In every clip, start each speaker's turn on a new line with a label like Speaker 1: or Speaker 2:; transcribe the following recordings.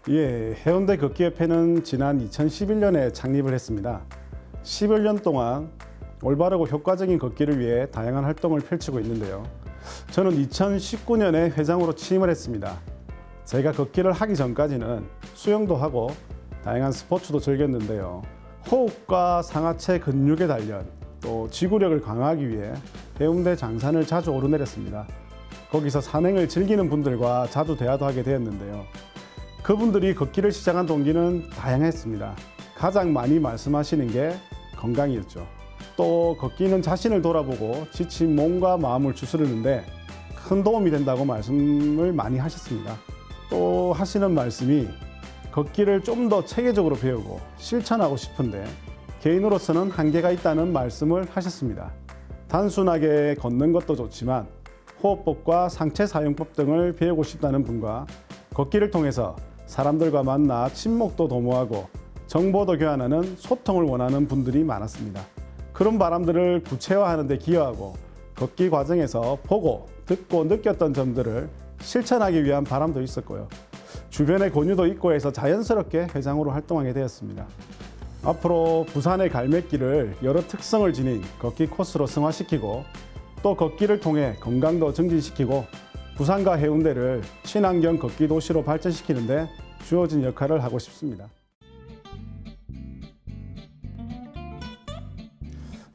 Speaker 1: 예, 해운대 걷기협회는 지난 2011년에 창립을 했습니다. 10여 년 동안 올바르고 효과적인 걷기를 위해 다양한 활동을 펼치고 있는데요. 저는 2019년에 회장으로 취임을 했습니다. 제가 걷기를 하기 전까지는 수영도 하고 다양한 스포츠도 즐겼는데요. 호흡과 상하체 근육의 단련, 또 지구력을 강화하기 위해 해운대 장산을 자주 오르내렸습니다. 거기서 산행을 즐기는 분들과 자주 대화도 하게 되었는데요. 그분들이 걷기를 시작한 동기는 다양했습니다. 가장 많이 말씀하시는 게 건강이었죠. 또 걷기는 자신을 돌아보고 지친 몸과 마음을 추스르는데 큰 도움이 된다고 말씀을 많이 하셨습니다. 또 하시는 말씀이 걷기를 좀 더 체계적으로 배우고 실천하고 싶은데 개인으로서는 한계가 있다는 말씀을 하셨습니다. 단순하게 걷는 것도 좋지만 호흡법과 상체 사용법 등을 배우고 싶다는 분과 걷기를 통해서 사람들과 만나 친목도 도모하고 정보도 교환하는 소통을 원하는 분들이 많았습니다. 그런 바람들을 구체화하는 데 기여하고 걷기 과정에서 보고 듣고 느꼈던 점들을 실천하기 위한 바람도 있었고요. 주변의 권유도 있고 해서 자연스럽게 회장으로 활동하게 되었습니다. 앞으로 부산의 갈매길을 여러 특성을 지닌 걷기 코스로 승화시키고 또 걷기를 통해 건강도 증진시키고 부산과 해운대를 친환경 걷기 도시로 발전시키는 데 주어진 역할을 하고 싶습니다.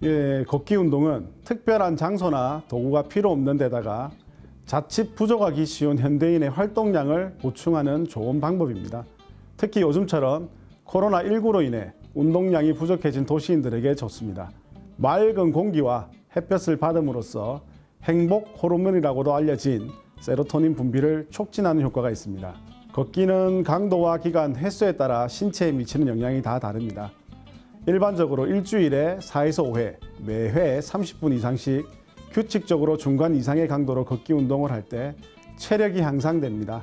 Speaker 1: 예, 걷기 운동은 특별한 장소나 도구가 필요 없는 데다가 자칫 부족하기 쉬운 현대인의 활동량을 보충하는 좋은 방법입니다. 특히 요즘처럼 코로나19로 인해 운동량이 부족해진 도시인들에게 좋습니다. 맑은 공기와 햇볕을 받음으로써 행복 호르몬이라고도 알려진 세로토닌 분비를 촉진하는 효과가 있습니다. 걷기는 강도와 기간, 횟수에 따라 신체에 미치는 영향이 다 다릅니다. 일반적으로 일주일에 4에서 5회, 매회 30분 이상씩 규칙적으로 중간 이상의 강도로 걷기 운동을 할 때 체력이 향상됩니다.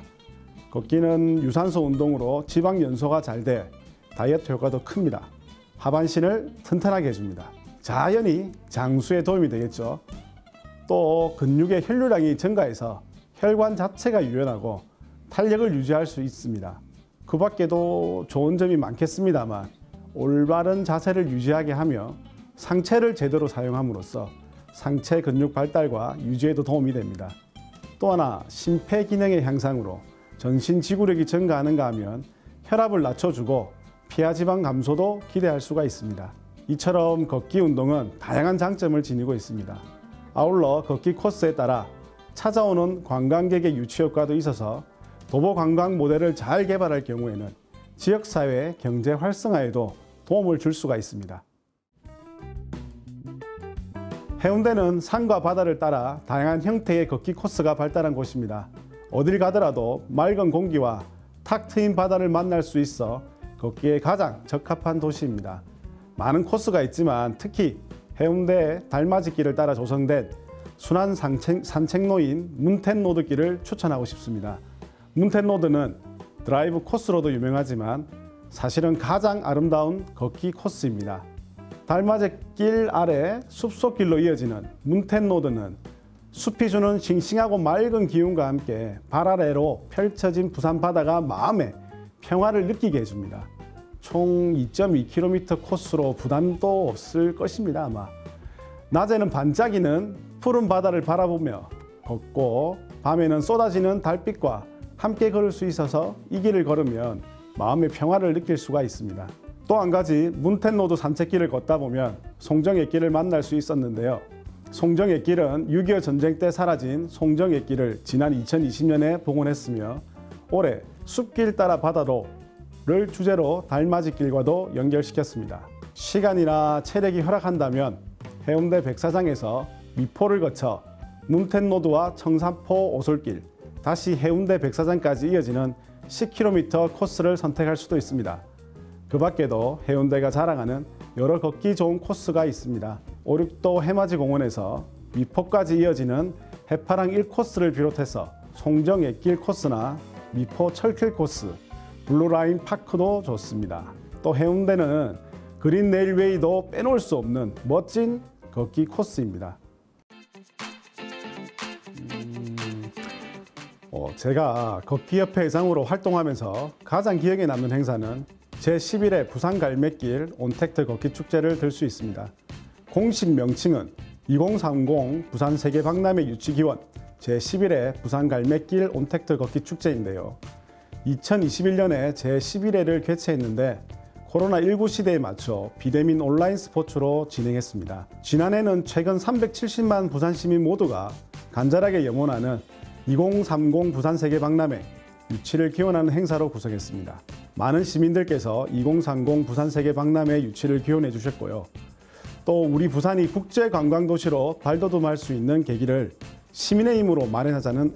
Speaker 1: 걷기는 유산소 운동으로 지방 연소가 잘 돼 다이어트 효과도 큽니다. 하반신을 튼튼하게 해줍니다. 자연히 장수에 도움이 되겠죠. 또 근육의 혈류량이 증가해서 혈관 자체가 유연하고 탄력을 유지할 수 있습니다. 그 밖에도 좋은 점이 많겠습니다만 올바른 자세를 유지하게 하며 상체를 제대로 사용함으로써 상체 근육 발달과 유지에도 도움이 됩니다. 또 하나 심폐기능의 향상으로 전신 지구력이 증가하는가 하면 혈압을 낮춰주고 피하지방 감소도 기대할 수가 있습니다. 이처럼 걷기 운동은 다양한 장점을 지니고 있습니다. 아울러 걷기 코스에 따라 찾아오는 관광객의 유치 효과도 있어서 도보 관광 모델을 잘 개발할 경우에는 지역사회 경제 활성화에도 도움을 줄 수가 있습니다. 해운대는 산과 바다를 따라 다양한 형태의 걷기 코스가 발달한 곳입니다. 어딜 가더라도 맑은 공기와 탁 트인 바다를 만날 수 있어 걷기에 가장 적합한 도시입니다. 많은 코스가 있지만 특히 해운대 달맞이길을 따라 조성된 순환 산책로인 문텐로드길을 추천하고 싶습니다. 문텐로드는 드라이브 코스로도 유명하지만 사실은 가장 아름다운 걷기 코스입니다. 달맞이길 아래 숲속길로 이어지는 문텐로드는 숲이 주는 싱싱하고 맑은 기운과 함께 발 아래로 펼쳐진 부산 바다가 마음의 평화를 느끼게 해줍니다. 총 2.2km 코스로 부담도 없을 것입니다. 아마 낮에는 반짝이는 푸른 바다를 바라보며 걷고 밤에는 쏟아지는 달빛과 함께 걸을 수 있어서 이 길을 걸으면 마음의 평화를 느낄 수가 있습니다. 또 한 가지 문텐로드 산책길을 걷다 보면 송정의 길을 만날 수 있었는데요. 송정의 길은 6.25 전쟁 때 사라진 송정의 길을 지난 2020년에 복원했으며 올해 숲길 따라 바다로를 주제로 달맞이길과도 연결시켰습니다. 시간이나 체력이 허락한다면 해운대 백사장에서 미포를 거쳐 문텐로드와 청산포 오솔길, 다시 해운대 백사장까지 이어지는 10km 코스를 선택할 수도 있습니다. 그 밖에도 해운대가 자랑하는 여러 걷기 좋은 코스가 있습니다. 오륙도 해맞이공원에서 미포까지 이어지는 해파랑 1코스를 비롯해서 송정예길 코스나 미포 철길 코스, 블루라인 파크도 좋습니다. 또 해운대는 그린 레일웨이도 빼놓을 수 없는 멋진 걷기 코스입니다. 제가 걷기협회 회장으로 활동하면서 가장 기억에 남는 행사는 제11회 부산 갈매길 온택트 걷기 축제를 들 수 있습니다. 공식 명칭은 2030 부산 세계박람회 유치기원 제11회 부산 갈매길 온택트 걷기 축제인데요. 2021년에 제11회를 개최했는데 코로나19 시대에 맞춰 비대면 온라인 스포츠로 진행했습니다. 지난해는 최근 370만 부산 시민 모두가 간절하게 염원하는 2030 부산 세계박람회 유치를 기원하는 행사로 구성했습니다. 많은 시민들께서 2030 부산 세계박람회 유치를 기원해 주셨고요. 또 우리 부산이 국제관광도시로 발돋움할 수 있는 계기를 시민의 힘으로 마련하자는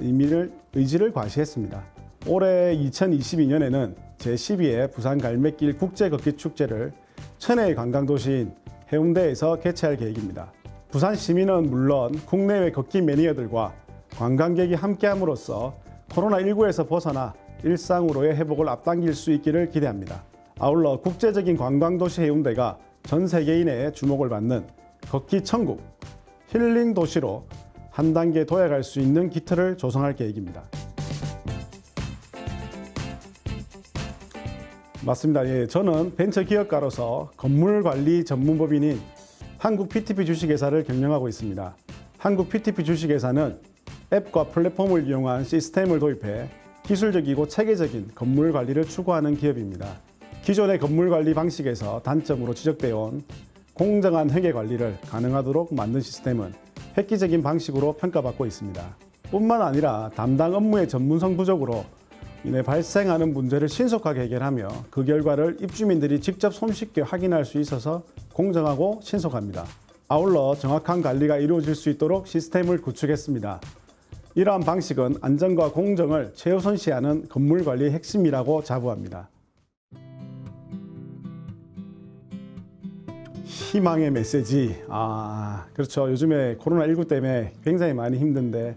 Speaker 1: 의지를 과시했습니다. 올해 2022년에는 제12회 부산 갈매길 국제걷기 축제를 천혜의 관광도시인 해운대에서 개최할 계획입니다. 부산 시민은 물론 국내외 걷기 매니아들과 관광객이 함께함으로써 코로나19에서 벗어나 일상으로의 회복을 앞당길 수 있기를 기대합니다. 아울러 국제적인 관광도시 해운대가 전 세계인의 주목을 받는 걷기 천국, 힐링 도시로 한 단계 도약할 수 있는 기틀을 조성할 계획입니다. 맞습니다. 예, 저는 벤처기업가로서 건물관리 전문법인인 한국 PTP 주식회사를 경영하고 있습니다. 한국 PTP 주식회사는 앱과 플랫폼을 이용한 시스템을 도입해 기술적이고 체계적인 건물관리를 추구하는 기업입니다. 기존의 건물관리 방식에서 단점으로 지적되어 온 공정한 회계관리를 가능하도록 만든 시스템은 획기적인 방식으로 평가받고 있습니다. 뿐만 아니라 담당 업무의 전문성 부족으로 인해 발생하는 문제를 신속하게 해결하며 그 결과를 입주민들이 직접 손쉽게 확인할 수 있어서 공정하고 신속합니다. 아울러 정확한 관리가 이루어질 수 있도록 시스템을 구축했습니다. 이러한 방식은 안전과 공정을 최우선시하는 건물관리의 핵심이라고 자부합니다. 희망의 메시지. 그렇죠. 요즘에 코로나19 때문에 굉장히 많이 힘든데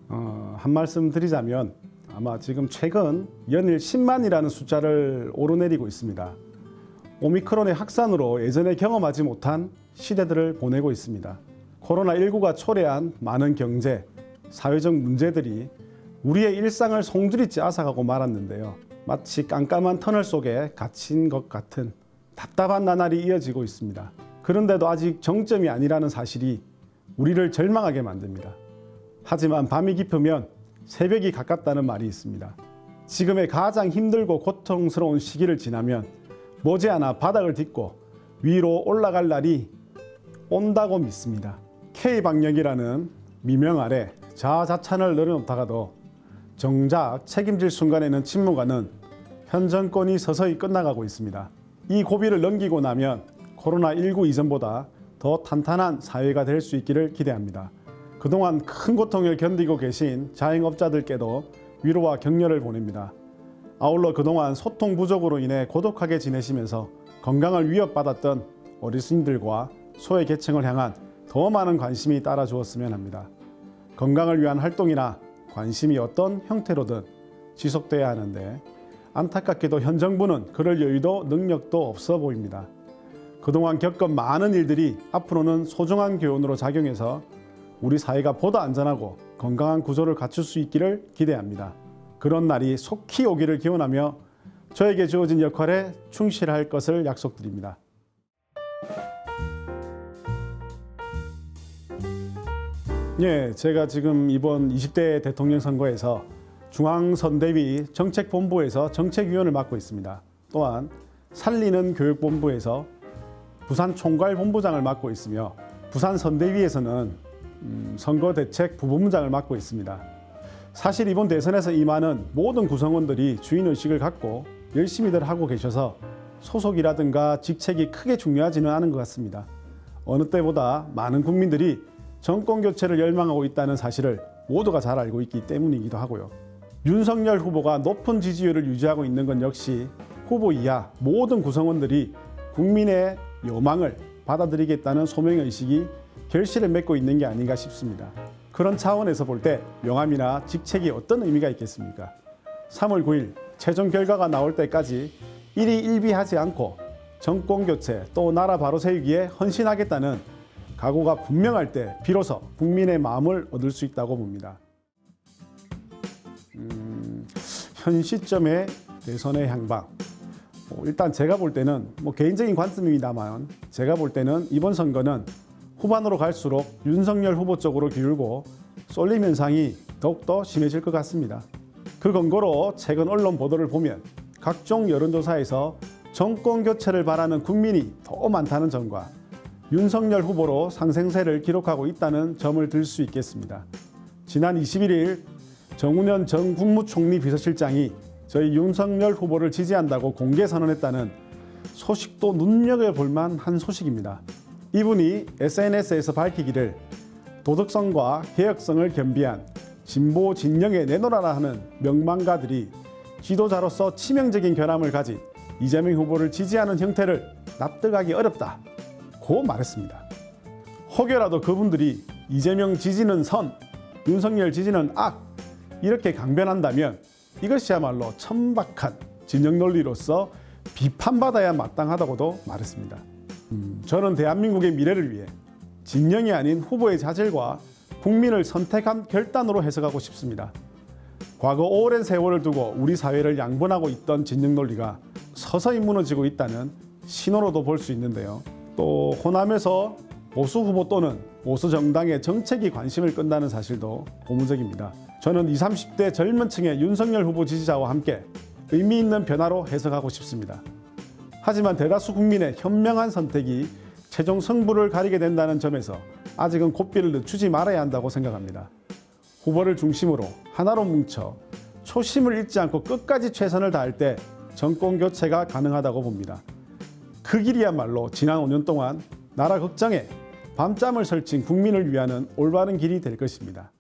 Speaker 1: 한 말씀 드리자면 아마 지금 최근 연일 10만이라는 숫자를 오르내리고 있습니다. 오미크론의 확산으로 예전에 경험하지 못한 시대들을 보내고 있습니다. 코로나19가 초래한 많은 경제, 사회적 문제들이 우리의 일상을 송두리째 앗아가고 말았는데요. 마치 깜깜한 터널 속에 갇힌 것 같은 답답한 나날이 이어지고 있습니다. 그런데도 아직 정점이 아니라는 사실이 우리를 절망하게 만듭니다. 하지만 밤이 깊으면 새벽이 가깝다는 말이 있습니다. 지금의 가장 힘들고 고통스러운 시기를 지나면 머지않아 바닥을 딛고 위로 올라갈 날이 온다고 믿습니다. K방역이라는 미명 아래 자아자찬을 늘어놓다가도 정작 책임질 순간에는 침묵하는 현 정권이 서서히 끝나가고 있습니다. 이 고비를 넘기고 나면 코로나19 이전보다 더 탄탄한 사회가 될 수 있기를 기대합니다. 그동안 큰 고통을 견디고 계신 자영업자들께도 위로와 격려를 보냅니다. 아울러 그동안 소통 부족으로 인해 고독하게 지내시면서 건강을 위협받았던 어르신들과 소외계층을 향한 더 많은 관심이 따라주었으면 합니다. 건강을 위한 활동이나 관심이 어떤 형태로든 지속돼야 하는데 안타깝게도 현 정부는 그럴 여유도 능력도 없어 보입니다. 그동안 겪은 많은 일들이 앞으로는 소중한 교훈으로 작용해서 우리 사회가 보다 안전하고 건강한 구조를 갖출 수 있기를 기대합니다. 그런 날이 속히 오기를 기원하며 저에게 주어진 역할에 충실할 것을 약속드립니다. 예, 제가 지금 이번 20대 대통령 선거에서 중앙선대위 정책본부에서 정책위원을 맡고 있습니다. 또한 살리는 교육본부에서 부산총괄본부장을 맡고 있으며 부산선대위에서는 선거대책 부본부장을 맡고 있습니다. 사실 이번 대선에서 임하는 모든 구성원들이 주인의식을 갖고 열심히들 하고 계셔서 소속이라든가 직책이 크게 중요하지는 않은 것 같습니다. 어느 때보다 많은 국민들이 정권교체를 열망하고 있다는 사실을 모두가 잘 알고 있기 때문이기도 하고요. 윤석열 후보가 높은 지지율을 유지하고 있는 건 역시 후보 이하 모든 구성원들이 국민의 여망을 받아들이겠다는 소명의식이 결실을 맺고 있는 게 아닌가 싶습니다. 그런 차원에서 볼 때 명함이나 직책이 어떤 의미가 있겠습니까? 3월 9일 최종 결과가 나올 때까지 일희일비하지 않고 정권교체 또 나라 바로 세우기에 헌신하겠다는 각오가 분명할 때 비로소 국민의 마음을 얻을 수 있다고 봅니다. 현 시점의 대선의 향방. 일단 제가 볼 때는 개인적인 관점입니다만 제가 볼 때는 이번 선거는 후반으로 갈수록 윤석열 후보 쪽으로 기울고 쏠림 현상이 더욱더 심해질 것 같습니다. 그 근거로 최근 언론 보도를 보면 각종 여론조사에서 정권 교체를 바라는 국민이 더 많다는 점과 윤석열 후보로 상승세를 기록하고 있다는 점을 들 수 있겠습니다. 지난 21일 정운현 전 국무총리 비서실장이 저희 윤석열 후보를 지지한다고 공개 선언했다는 소식도 눈여겨볼 만한 소식입니다. 이분이 SNS에서 밝히기를 도덕성과 개혁성을 겸비한 진보 진영에 내놓으라 하는 명망가들이 지도자로서 치명적인 결함을 가진 이재명 후보를 지지하는 형태를 납득하기 어렵다고 말했습니다. 혹여라도 그분들이 이재명 지지는 선, 윤석열 지지는 악 이렇게 강변한다면 이것이야말로 천박한 진영 논리로서 비판받아야 마땅하다고도 말했습니다. 저는 대한민국의 미래를 위해 진영이 아닌 후보의 자질과 국민을 선택한 결단으로 해석하고 싶습니다. 과거 오랜 세월을 두고 우리 사회를 양분하고 있던 진영 논리가 서서히 무너지고 있다는 신호로도 볼 수 있는데요. 또 호남에서 보수 후보 또는 보수 정당의 정책이 관심을 끈다는 사실도 고무적입니다. 저는 20, 30대 젊은 층의 윤석열 후보 지지자와 함께 의미 있는 변화로 해석하고 싶습니다. 하지만 대다수 국민의 현명한 선택이 최종 승부를 가리게 된다는 점에서 아직은 고삐를 늦추지 말아야 한다고 생각합니다. 후보를 중심으로 하나로 뭉쳐 초심을 잃지 않고 끝까지 최선을 다할 때 정권 교체가 가능하다고 봅니다. 그 길이야말로 지난 5년 동안 나라 걱정에 밤잠을 설친 국민을 위하는 올바른 길이 될 것입니다.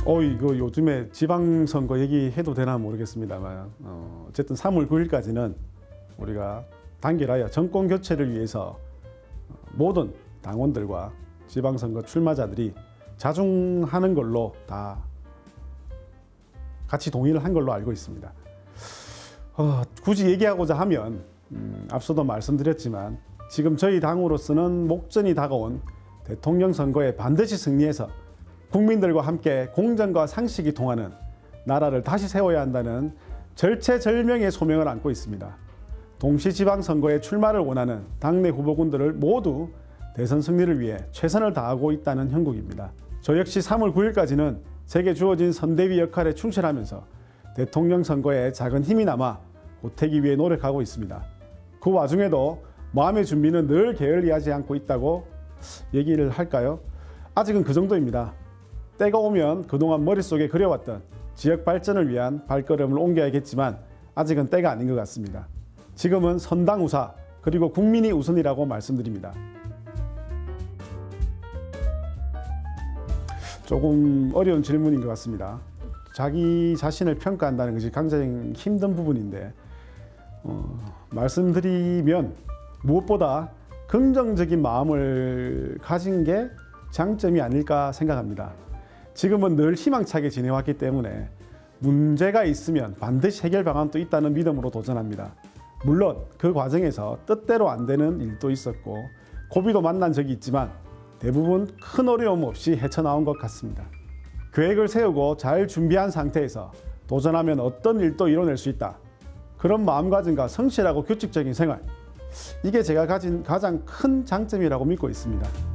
Speaker 1: 이거 요즘에 지방선거 얘기해도 되나 모르겠습니다만 어쨌든 3월 9일까지는 우리가 단결하여 정권 교체를 위해서 모든 당원들과 지방선거 출마자들이 자중하는 걸로 다 같이 동의를 한 걸로 알고 있습니다. 굳이 얘기하고자 하면 앞서도 말씀드렸지만 지금 저희 당으로서는 목전이 다가온 대통령 선거에 반드시 승리해서 국민들과 함께 공정과 상식이 통하는 나라를 다시 세워야 한다는 절체절명의 소명을 안고 있습니다. 동시지방선거에 출마를 원하는 당내 후보군들을 모두 대선 승리를 위해 최선을 다하고 있다는 형국입니다. 저 역시 3월 9일까지는 제게 주어진 선대위 역할에 충실하면서 대통령 선거에 작은 힘이 남아 보태기 위해 노력하고 있습니다. 그 와중에도 마음의 준비는 늘 게을리하지 않고 있다고 얘기를 할까요? 아직은 그 정도입니다. 때가 오면 그동안 머릿속에 그려왔던 지역 발전을 위한 발걸음을 옮겨야겠지만 아직은 때가 아닌 것 같습니다. 지금은 선당우사 그리고 국민이 우선이라고 말씀드립니다. 조금 어려운 질문인 것 같습니다. 자기 자신을 평가한다는 것이 굉장히 힘든 부분인데 말씀드리면 무엇보다 긍정적인 마음을 가진 게 장점이 아닐까 생각합니다. 지금은 늘 희망차게 지내왔기 때문에 문제가 있으면 반드시 해결 방안도 있다는 믿음으로 도전합니다. 물론 그 과정에서 뜻대로 안 되는 일도 있었고 고비도 만난 적이 있지만 대부분 큰 어려움 없이 헤쳐나온 것 같습니다. 계획을 세우고 잘 준비한 상태에서 도전하면 어떤 일도 이뤄낼 수 있다. 그런 마음가짐과 성실하고 규칙적인 생활, 이게 제가 가진 가장 큰 장점이라고 믿고 있습니다.